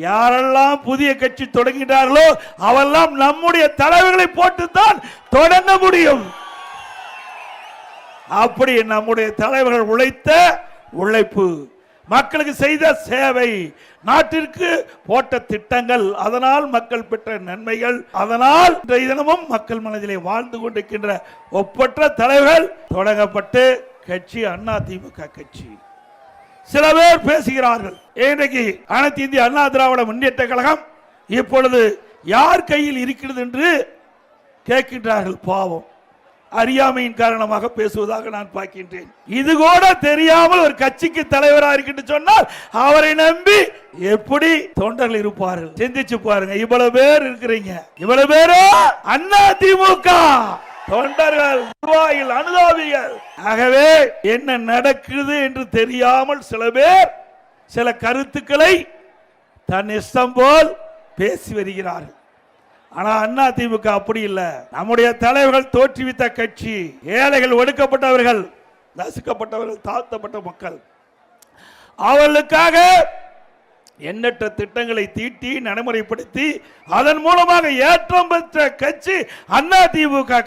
யாரெல்லாம் புதிய கட்சி தொடங்கினார்களோ அவெல்லாம் நம்முடைய தலைவர்களை போட்டுத்தான் தொடங்க முடியும். அப்படி நம்முடைய தலைவர்கள் உழைத்த உழைப்பு, மக்களுக்கு செய்த சேவை, நாட்டிற்கு போட்ட திட்டங்கள், அதனால் மக்கள் பெற்ற நன்மைகள், அதனால் இன்றைய தினமும் மக்கள் மனதிலே வாழ்ந்து கொண்டிருக்கின்ற ஒப்பற்ற தலைவர்கள் தொடங்கப்பட்டு கட்சி அதிமுக கட்சி. சில பேர் பேசுகிறார்கள், இன்றைக்கு அனைத்து இந்திய அண்ணா திராவிட முன்னேற்ற கழகம் இப்பொழுது யார் கையில் இருக்கிறது என்று கேட்கின்றார்கள். பாவம், அறியாமையின் காரணமாக பேசுவதாக நான் பார்க்கின்றேன். இது கூட தெரியாமல் ஒரு கட்சிக்கு தலைவராக இருக்கின்ற சொன்னால் அவரை நம்பி எப்படி தொண்டர்கள் இருப்பார்கள்? சிந்திச்சு பாருங்க. இவ்வளவு பேர் இருக்கிறீங்க, இவ்வளவு பேரோ அதிமுக தொண்டர்கள், நிர்வாகிகள், அனுதாபிகள். ஆகவே என்ன நடக்குது என்று தெரியாமல் சில பேர் சில கருத்துக்களை தன் இஷ்டம் போல் பேசி வருகிறார்கள். ஆனா அதிமுக அப்படி இல்ல. நம்முடைய தலைவர்கள் தோற்றுவித்த கட்சி. ஏழைகள், ஒடுக்கப்பட்டவர்கள், நசுக்கப்பட்டவர்கள், தாழ்த்தப்பட்ட மக்கள், அவர்களுக்காக எண்ணற்ற திட்டங்களை தீட்டி நடைமுறைப்படுத்தி அதன் மூலமாக ஏற்றம் பெற்ற கட்சி அதிமுக.